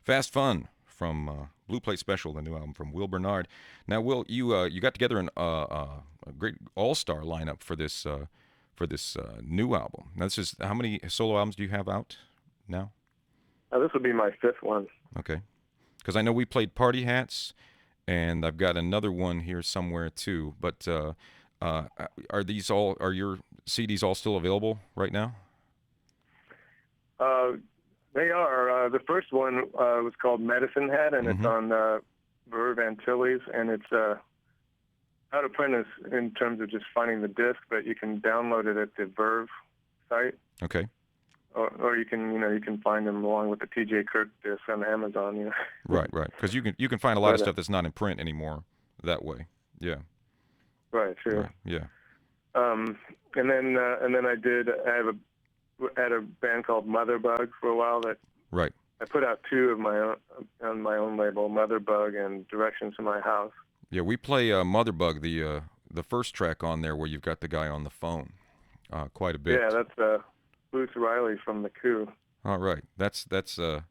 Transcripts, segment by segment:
Fast Fun from Blue Plate Special, the new album from Will Bernard. Now, Will, you got together a great all-star lineup for this new album. Now, this is how many solo albums do you have out now? This would be my fifth one. Okay, because I know we played Party Hats, and I've got another one here somewhere too. But are your CDs all still available right now? They are. The first one was called Medicine Head, and it's on Verve Antilles, and it's out of print in terms of just finding the disc, but you can download it at the Verve site. Okay. Or you can find them along with the T.J. Kirk disc on Amazon. Right. Because you can find a lot of stuff that's not in print anymore that way. Yeah. Right. Sure. Right, yeah. And then I had a band called Motherbug for a while that Right. I put out two of my own on my own label, Motherbug and Directions to My House. Yeah, we play Motherbug, the first track on there where you've got the guy on the phone, quite a bit. Yeah, that's Bruce Riley from The Coup. All right, that's a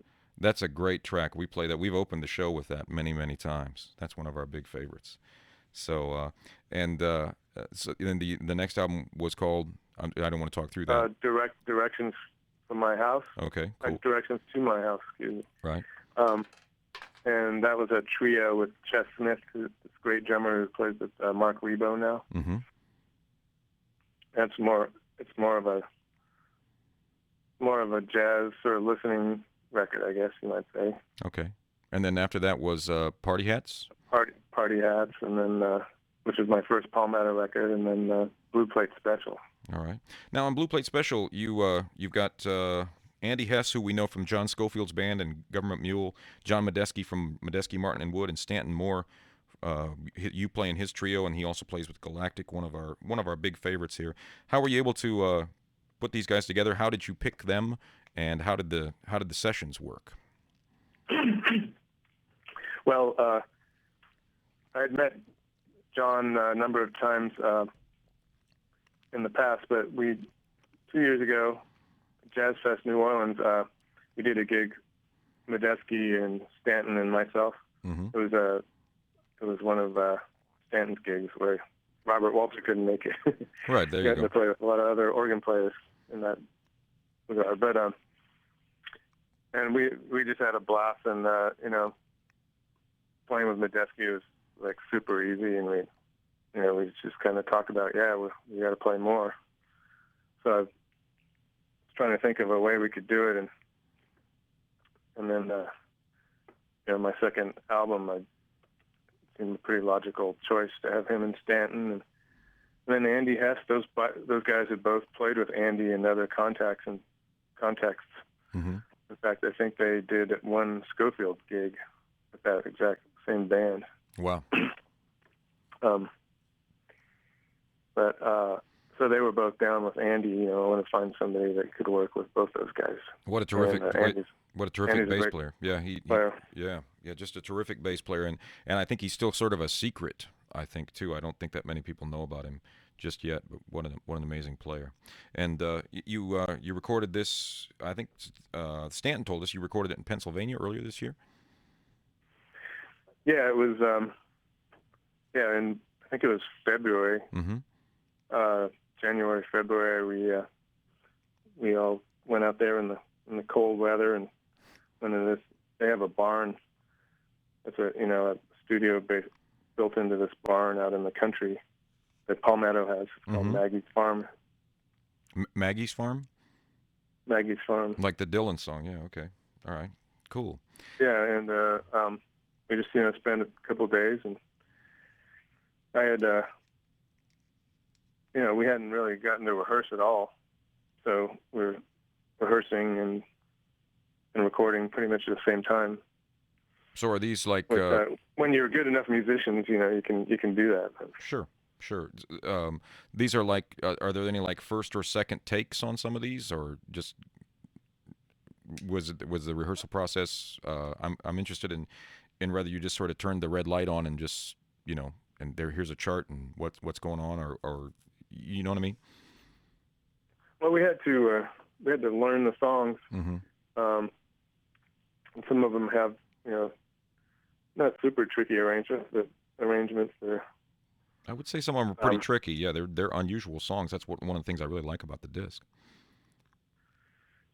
great track. We play that. We've opened the show with that many times. That's one of our big favorites. So so then the next album was called. I don't want to talk through that. Directions from My House. Okay, cool. Directions to My House. Excuse me. Right. And that was a trio with Ches Smith, who's this great drummer who plays with Mark Rebo now. Mm-hmm. It's more of a jazz sort of listening record, I guess you might say. Okay. And then after that was Party Hats? Party Hats, and then which was my first Palmetto record, and then Blue Plate Special. All right. Now on Blue Plate Special, you've got Andy Hess, who we know from John Scofield's band and Government Mule, John Medeski from Medeski, Martin and Wood, and Stanton Moore. You play in his trio, and he also plays with Galactic, one of our big favorites here. How were you able to put these guys together? How did you pick them, and how did the sessions work? Well, I had met John a number of times in the past, but 2 years ago, Jazz Fest New Orleans, we did a gig, Medeski and Stanton and myself. Mm-hmm. It was one of Stanton's gigs where Robert Walter couldn't make it. Right, there you go. To play with a lot of other organ players in that regard. But and we just had a blast, and playing with Medeski was like super easy, and we just kind of talked about we got to play more. So I was trying to think of a way we could do it, and then my second album, it seemed a pretty logical choice to have him and Stanton, and then Andy Hess. Those guys had both played with Andy in other contexts. Mm-hmm. In fact, I think they did one Scofield gig with that exact same band. Wow. So they were both down with Andy. I want to find somebody that could work with both those guys. What a terrific, bass player. Yeah, he just a terrific bass player, and I think he's still sort of a secret. I think too. I don't think that many people know about him just yet. But what an amazing player. And you recorded this. I think Stanton told us you recorded it in Pennsylvania earlier this year. Yeah, it was. And I think it was February. Mm-hmm. January, February. We all went out there in the cold weather and went in this. They have a barn. It's a studio built into this barn out in the country that Palmetto has. It's called Maggie's Farm. Maggie's Farm? Maggie's Farm. Like the Dylan song, yeah, okay. All right, cool. Yeah, and we just, spent a couple of days, and I had, we hadn't really gotten to rehearse at all. So we were rehearsing and recording pretty much at the same time. So are these like when you're good enough musicians, you can do that. Sure. These are like are there any like first or second takes on some of these, or just was the rehearsal process? I'm interested in whether you just sort of turned the red light on and just and here's a chart and what's going on, or you know what I mean? Well, we had to learn the songs. Mm-hmm. And some of them have, not super tricky arrangements, but arrangements that are. I would say some of them are pretty tricky. Yeah, they're unusual songs. That's one of the things I really like about the disc.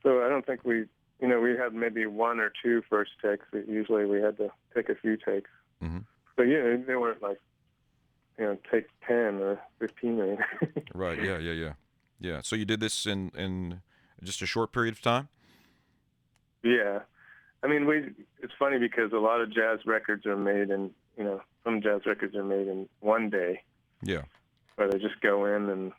So I don't think we had maybe one or two first takes. Usually we had to take a few takes. Mm-hmm. But yeah, they weren't like, take 10 or 15 or anything. Right. Yeah. So you did this in just a short period of time? Yeah. I mean, it's funny because a lot of jazz records are made in, some jazz records are made in one day. Yeah. Where they just go in and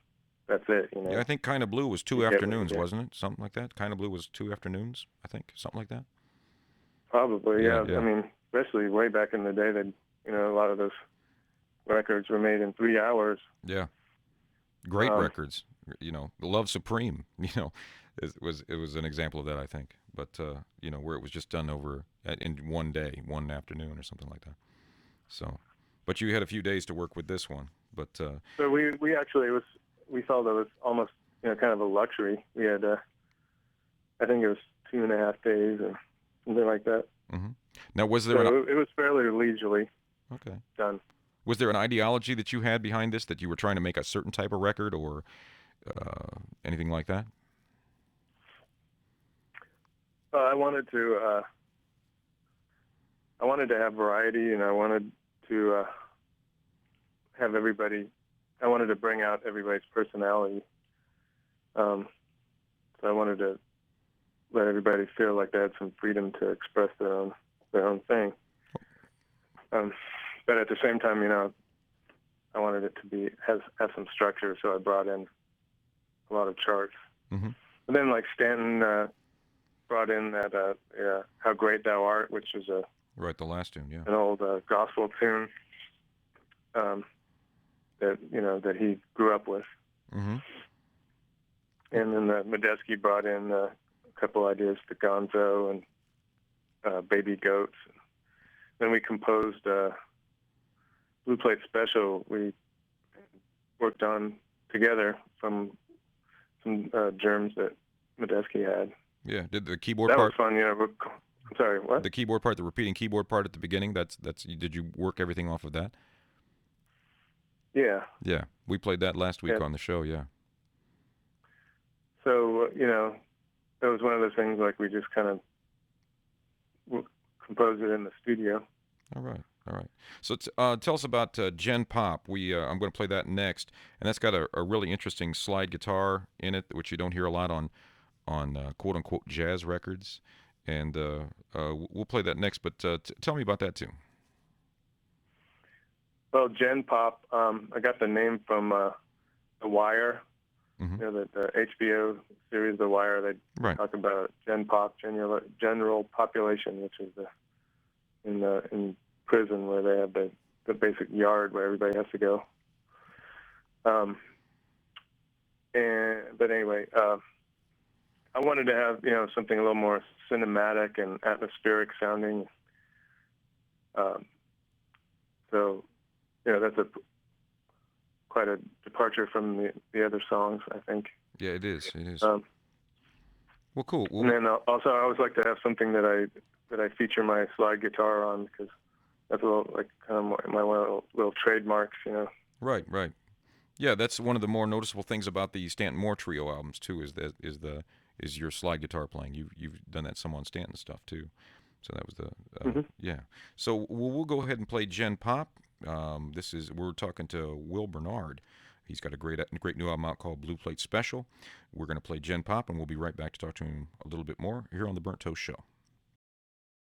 that's it, Yeah, I think Kind of Blue was two afternoons, wasn't it? Something like that. Kind of Blue was 2 afternoons, I think, something like that. Probably, yeah. Yeah. I mean, especially way back in the day, that a lot of those records were made in 3 hours. Yeah, great records. Love Supreme. It was an example of that, I think. But where it was just done over in one day, one afternoon, or something like that. So, but you had a few days to work with this one. But so we actually we felt it was almost kind of a luxury. We had I think it was 2.5 days or something like that. Mm-hmm. Now, was there it was fairly leisurely. Okay. Done. Was there an ideology that you had behind this, that you were trying to make a certain type of record, or anything like that? I wanted to have variety, and I wanted to have everybody. I wanted to bring out everybody's personality. So I wanted to let everybody feel like they had some freedom to express their own thing. But at the same time, I wanted it to have some structure, so I brought in a lot of charts. Mm-hmm. And then, like Stanton brought in that "How Great Thou Art," which was the last tune, yeah, an old gospel tune that he grew up with. Mm-hmm. And then Medeski brought in a couple ideas to Gonzo and Baby Goats. Then we composed Blue Plate Special. We worked on together from some germs that Medeski had. Yeah, did the keyboard that part? Was fun, I'm sorry, what? The keyboard part, the repeating keyboard part at the beginning. That's. Did you work everything off of that? Yeah. Yeah, we played that last week on the show. Yeah. So that was one of those things, like we just kind of composed it in the studio. All right. So tell us about Gen Pop. I'm going to play that next, and that's got a really interesting slide guitar in it, which you don't hear a lot on quote unquote jazz records, and we'll play that next. But tell me about that too. Well, Gen Pop, I got the name from The Wire. Mm-hmm. The HBO series The Wire. They talk about Gen Pop, general population, which is in prison where they have the basic yard where everybody has to go. But anyway, I wanted to have something a little more cinematic and atmospheric sounding. So that's quite a departure from the other songs, I think. Yeah, it is. Well, cool. And then also, I always like to have something that I feature my slide guitar on, because that's a little like kind of my little trademarks, Right. Yeah, that's one of the more noticeable things about the Stanton Moore Trio albums too. Is your slide guitar playing? You've done that some on Stanton stuff too. So that was the yeah. So we'll go ahead and play Gen Pop. We're talking to Will Bernard. He's got a great new album out called Blue Plate Special. We're going to play Gen Pop, and we'll be right back to talk to him a little bit more here on the Burnt Toast Show.